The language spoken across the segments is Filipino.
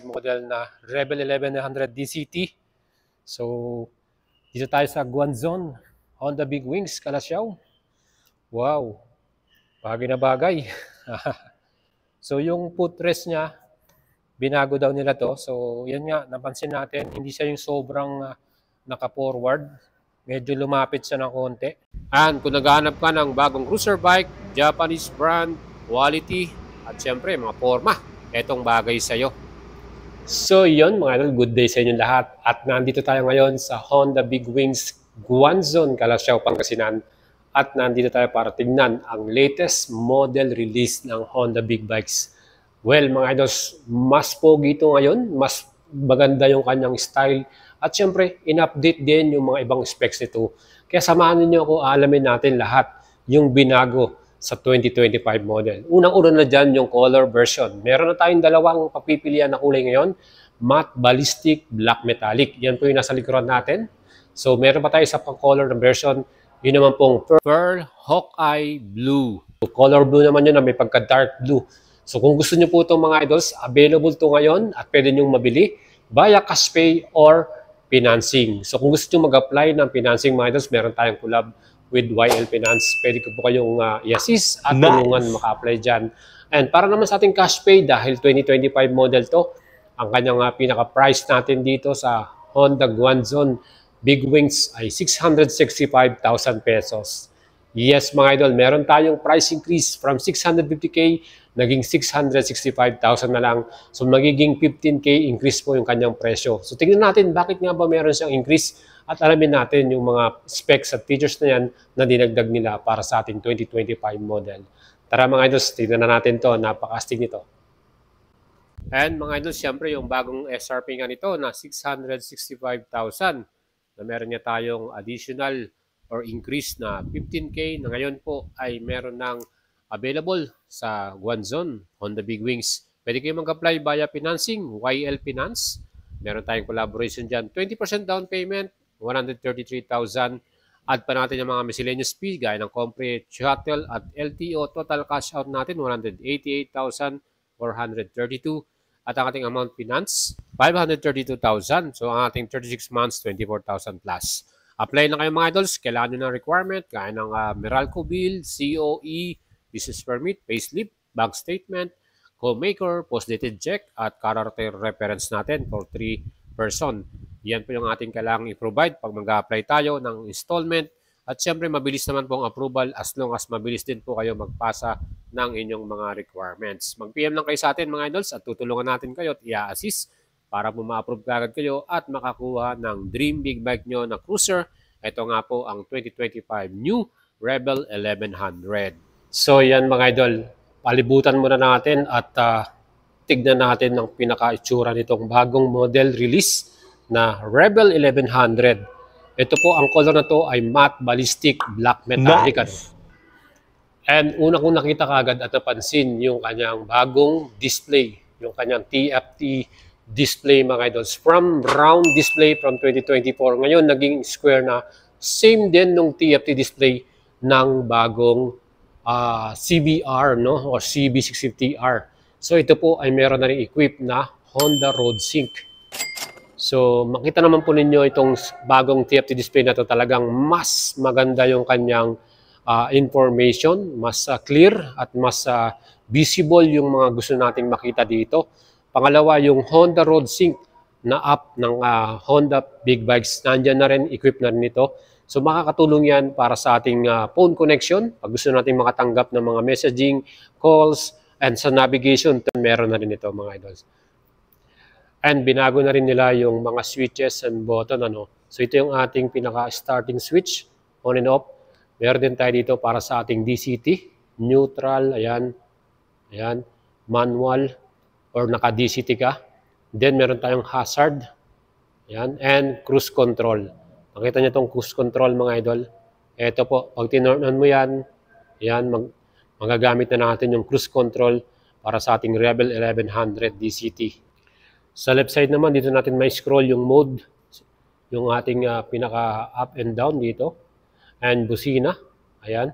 model na Rebel 1100 DCT. So, dito tayo sa Guanzon, Honda Big Wings, Kalasyaw. Wow, bagay na bagay. So, yung footrest niya, binago daw nila to. So, yan nga, napansin natin, hindi siya yung sobrang naka-forward. Medyo lumapit siya ng konti. And kung naghahanap ka ng bagong cruiser bike, Japanese brand, quality, at syempre mga forma, etong bagay sa'yo. So yun mga idol, good day sa inyo lahat. At nandito tayo ngayon sa Honda Big Wings Guanzon, Kalasyaw, Pangasinan. At nandito tayo para tignan ang latest model release ng Honda Big Bikes. Well mga idols, mas pogi ito ngayon, mas maganda yung kanyang style. At syempre, in-update din yung mga ibang specs nito. Kaya samahan niyo ako, alamin natin lahat yung binago sa 2025 model. Unang-una na dyan yung color version. Meron na tayong dalawang papipilian na kulay ngayon, matte ballistic, black metallic. Yan po yung nasa likuran natin. So meron pa tayo sa pang-color na version, yun naman pong Pearl Hawkeye Blue. So, color blue naman yun na may pagka-dark blue. So kung gusto nyo po itong mga idols, available to ngayon at pwede nyo mabili via cash pay or financing. So kung gusto nyo mag-apply ng financing mga idols, meron tayong collab with YL Finance. Pwede ko po kayong i-assist at tulungan maka-apply dyan. And para naman sa ating cash pay, dahil 2025 model to, ang kanyang pinaka-price natin dito sa Honda Guanzon Big Wings ay 665,000 pesos. Yes mga idol, meron tayong price increase from 650K, naging 665,000 na lang. So magiging 15K increase po yung kanyang presyo. So tingnan natin bakit nga ba meron siyang increase at alamin natin yung mga specs at features na yan na dinagdag nila para sa ating 2025 model. Tara mga idols, tingnan na natin to. Napaka-astig nito. And mga idols, syempre yung bagong SRP nga nito na 665,000 na meron niya tayong additional or increase na 15K na ngayon po ay meron ng available sa Guanzon Honda Big Wings. Pwede kayo mag-apply via financing, YL Finance. Meron tayong collaboration dyan. 20% down payment, 133,000. Add pa natin yung mga miscellaneous fee gaya ng compre, shuttle at LTO. Total cash out natin, 188,432. At ang ating amount finance, 532,000. So ang ating 36 months, 24,000 plus. Apply na kayo mga idols. Kailangan nyo ng requirement gaya ng Meralco bill, COE, business permit, payslip, bank statement, co-maker, post-dated check, at character reference natin for 3 person. Yan po yung ating kailangang i-provide pag mag-apply tayo ng installment. At syempre, mabilis naman po ang approval as long as mabilis din po kayo magpasa ng inyong mga requirements. Mag-PM lang kayo sa atin mga idols at tutulungan natin kayo at i-assist para po ma-approve agad kayo at makakuha ng dream big bike nyo na cruiser. Ito nga po ang 2025 new Rebel 1100. So yan mga idol, palibutan muna natin at tignan natin ng pinaka-itsura nitong bagong model release na Rebel 1100. Ito po, ang color na to ay matte ballistic black metallic. Nice. And una kong nakita kagad at napansin yung kanyang bagong display, yung kanyang TFT display mga idols. From round display from 2024, ngayon naging square na, same din nung TFT display ng bagong CBR, no? O CB650R. So ito po ay meron na rin equipped na Honda Road Sync. So makita naman po ninyo itong bagong TFT display na to, talagang mas maganda yung kanyang information, mas clear at mas visible yung mga gusto nating makita dito. Pangalawa, yung Honda Road Sync na app ng Honda Big Bikes, nandyan na rin, equipped na rin ito. So makakatulong yan para sa ating phone connection. Pag gusto natin makatanggap ng mga messaging, calls, and sa navigation, meron na rin ito mga idols. And binago na rin nila yung mga switches and button. So ito yung ating pinaka-starting switch, on and off. Meron din tayo dito para sa ating DCT, neutral, ayan, ayan, manual, or naka-DCT ka. Then meron tayong hazard, ayan, and cruise control. Nakita niyo itong cruise control mga idol. Ito po, pag tinurnan mo yan, yan, magagamit na natin yung cruise control para sa ating Rebel 1100 DCT. Sa left side naman, dito natin may scroll yung mode, yung ating pinaka up and down dito. And busina, ayan.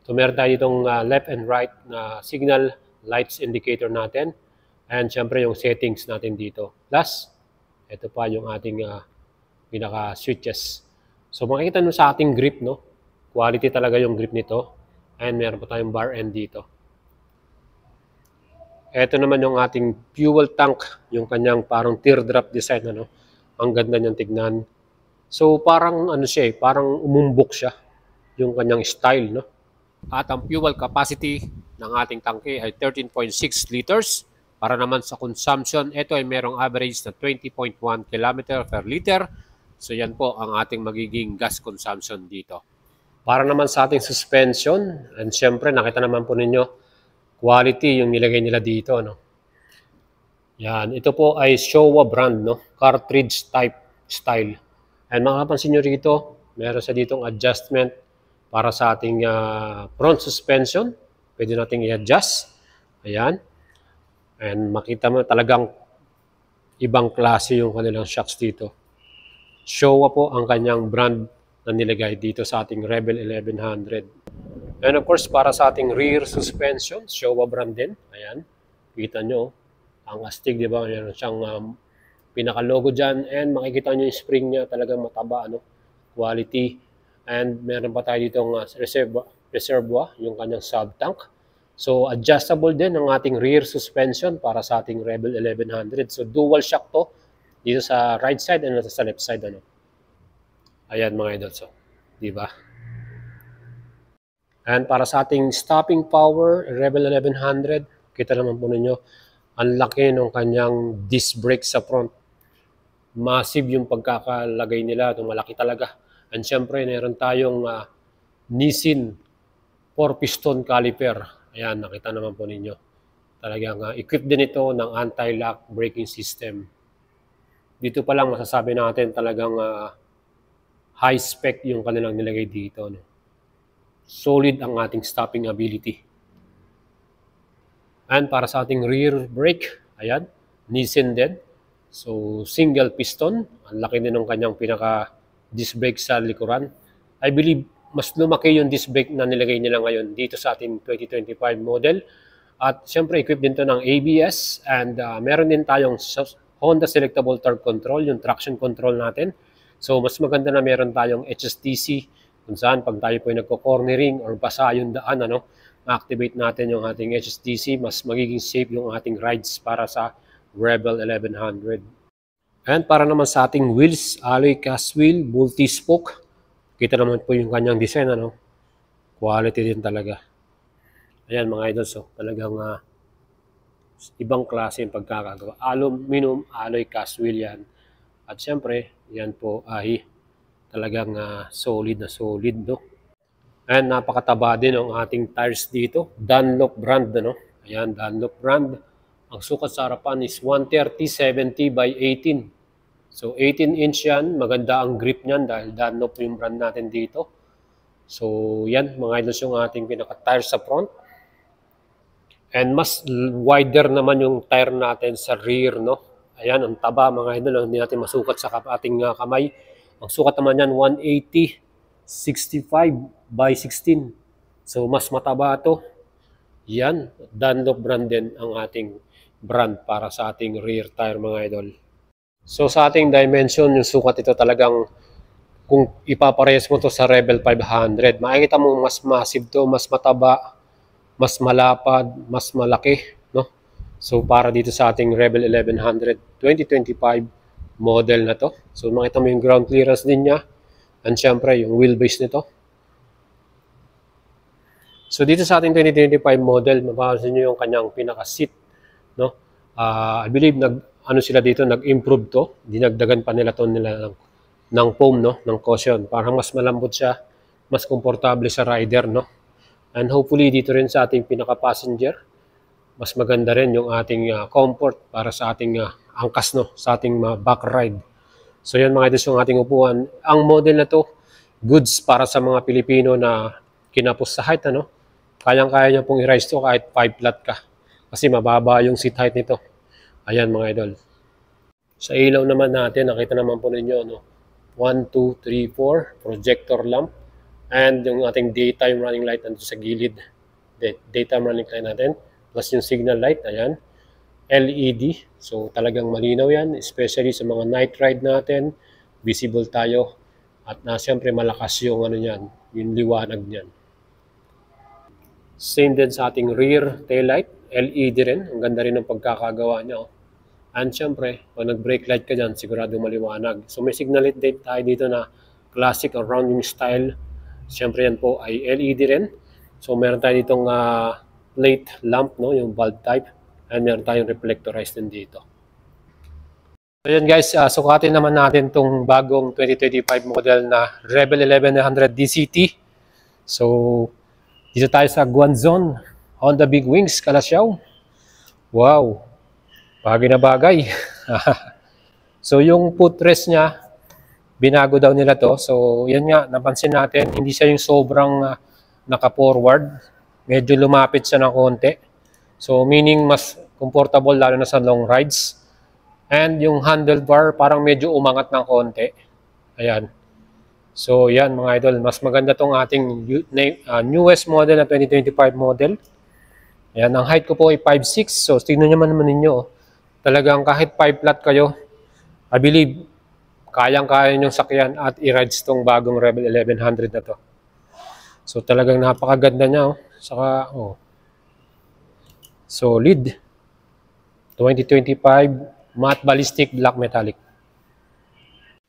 So meron tayo ditong left and right na signal lights indicator natin. And syempre yung settings natin dito. Plus, ito pa yung ating pinaka-switches. So makikita nyo sa ating grip, no? Quality talaga yung grip nito. And meron pa tayong bar end dito. Ito naman yung ating fuel tank, yung kanyang parang teardrop design, ano? Ang ganda niyang tignan. So parang ano siya, parang umumbok siya yung kanyang style, no? At ang fuel capacity ng ating tangke ay 13.6 liters. Para naman sa consumption, ito ay merong average na 20.1 km per liter. So yan po ang ating magiging gas consumption dito. Para naman sa ating suspension, and syempre nakita naman po ninyo, quality yung nilagay nila dito, no? Yan, ito po ay Showa brand, no? Cartridge type style. And makapansin nyo rito, meron sa ditong adjustment para sa ating front suspension. Pwede nating i-adjust. Ayan. And makita mo talagang ibang klase yung kanilang shocks dito. Showa po ang kanyang brand na nilagay dito sa ating Rebel 1100. And of course, para sa ating rear suspension, Showa brand din. Ayan. Kita nyo, ang astig, di ba? Meron siyang pinaka-logo dyan. And makikita nyo yung spring niya, talagang mataba, ano? Quality. And meron pa tayo ditong reservoir, yung kanyang sub-tank. So, adjustable din ang ating rear suspension para sa ating Rebel 1100. So, dual shock to dito sa right side and sa left side. Ano? Ayan mga idol. So, di ba? And para sa ating stopping power, Rebel 1100, kita naman po ninyo, ang laki ng kanyang disc brake sa front. Massive yung pagkakalagay nila. Malaki talaga. And syempre, meron tayong Nissin 4-piston caliper. Ayan, nakita naman po ninyo. Talagang equipped din ito ng anti-lock braking system. Dito pa lang masasabi natin talagang high spec yung kanilang nilagay dito. No? Solid ang ating stopping ability. And para sa ating rear brake, ayan, Nissin din. So, single piston. Ang laki din ng kanyang pinaka-disc brake sa likuran. I believe mas lumaki yung disc brake na nilagay nila ngayon dito sa ating 2025 model. At syempre, equipped din to ng ABS and meron din tayong Honda Selectable Torque Control, yung traction control natin. So, mas maganda na meron tayong HSTC kung saan pag tayo po ay nagko-cornering or basa yung daan, ano, ma-activate natin yung ating HSTC, mas magiging safe yung ating rides para sa Rebel 1100. And para naman sa ating wheels, alloy cast wheel, multi-spoke. Kita naman po yung kanyang design, ano? Quality din talaga. Ayan mga idol, so talagang ibang klase yung pagkakagawa. Aluminum alloy cast wheel yan. At syempre, yan po ay talagang solid na solid, no? And napakataba din ang ating tires dito. Dunlop brand, ano? Ayan, Dunlop brand. Ang sukat sa harapan is 130/70 by 18. So, 18-inch yan. Maganda ang grip niyan dahil Dunlop yung brand natin dito. So, yan. Mga idols yung ating pinaka-tire sa front. And mas wider naman yung tire natin sa rear, no? Ayan, ang taba mga idol. Hindi natin masukat sa ating kamay. Ang sukat naman yan, 180/65 by 16. So, mas mataba ito. Yan. Dunlop brand din ang ating brand para sa ating rear tire mga idol. So sa ating dimension, yung sukat ito talagang kung ipaparehas mo to sa Rebel 500, makikita mo mas massive to, mas mataba, mas malapad, mas malaki, no? So para dito sa ating Rebel 1100 2025 model na to. So makita mo yung ground clearance din niya and syempre yung wheelbase nito. So dito sa ating 2025 model, mapapansin niyo yung kanyang pinaka-seat, no? I believe sila dito, nag-improve to. Dinagdagan pa nila to ng foam, no? Ng cushion. Parang mas malambot siya, mas komportable sa rider, no? And hopefully dito rin sa ating pinaka-passenger, mas maganda rin yung ating comfort para sa ating angkas, no? Sa ating back ride. So yan mga idol yung ating upuan. Ang model na to, goods para sa mga Pilipino na kinapos sa height, ano? Kayang-kaya nyo pong i-rise to kahit 5 flat ka. Kasi mababa yung seat height nito. Ayan mga idol. Sa ilaw naman natin, nakita naman po ninyo, no? 1, 2, 3, 4, projector lamp. And yung ating daytime running light nandito sa gilid. Daytime running light natin. Plus yung signal light, ayan. LED. So talagang malinaw yan, especially sa mga night ride natin. Visible tayo. At siyempre malakas yung ano niyan, yung liwanag niyan. Same din sa ating rear taillight, LED rin. Ang ganda rin ng pagkakagawa niya. And syempre, pag nag-brake light ka dyan, sigurado maliwanag. So may signal light din tayo dito na classic or rounding style. Syempre yan po ay LED rin. So meron tayo ditong plate lamp, no, yung bulb type. And meron tayong reflectorized din dito. So yun guys, sukatin naman natin itong bagong 2025 model na Rebel 1100 DCT. So dito tayo sa Guanzon, Honda Big Wings, Kalasyaw. Wow, bagay na bagay. So yung footrest niya, binago daw nila to. So yan nga, napansin natin, hindi siya yung sobrang naka-forward. Medyo lumapit siya ng konti. So meaning mas comfortable lalo na sa long rides. And yung handlebar parang medyo umangat ng konti. Ayan. So yan mga idol, mas maganda tong ating newest model na 2025 model. Ayan, ang height ko po ay 5'6". So tingnan naman ninyo, talagang kahit 5 flat kayo, I believe, kayang-kaya nyong sakyan at i-rides tong bagong Rebel 1100 na to. So talagang napakaganda niya. Saka, solid. 2025 matte ballistic black metallic.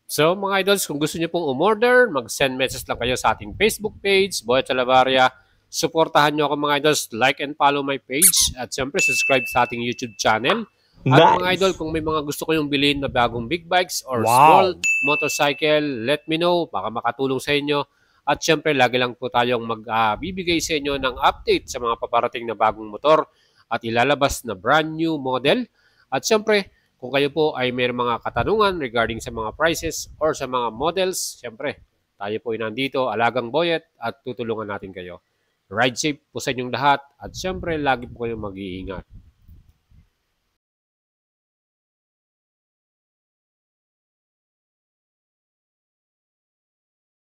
So mga idols, kung gusto niyo pong umorder, mag-send message lang kayo sa ating Facebook page, Boyet Salavarria. Suportahan niyo ako mga idols, like and follow my page. At siyempre, subscribe sa ating YouTube channel. At mga idol, kung may mga gusto kayong bilhin na bagong big bikes or small motorcycle, let me know. Baka makatulong sa inyo. At siyempre, lagi lang po tayong magbibigay sa inyo ng update sa mga paparating na bagong motor at ilalabas na brand new model. At siyempre, kung kayo po ay may mga katanungan regarding sa mga prices or sa mga models, siyempre, tayo po ay nandito, Alagang Boyet, at tutulungan natin kayo. Ride safe po sa inyong lahat at siyempre, lagi po kayong mag-iingat.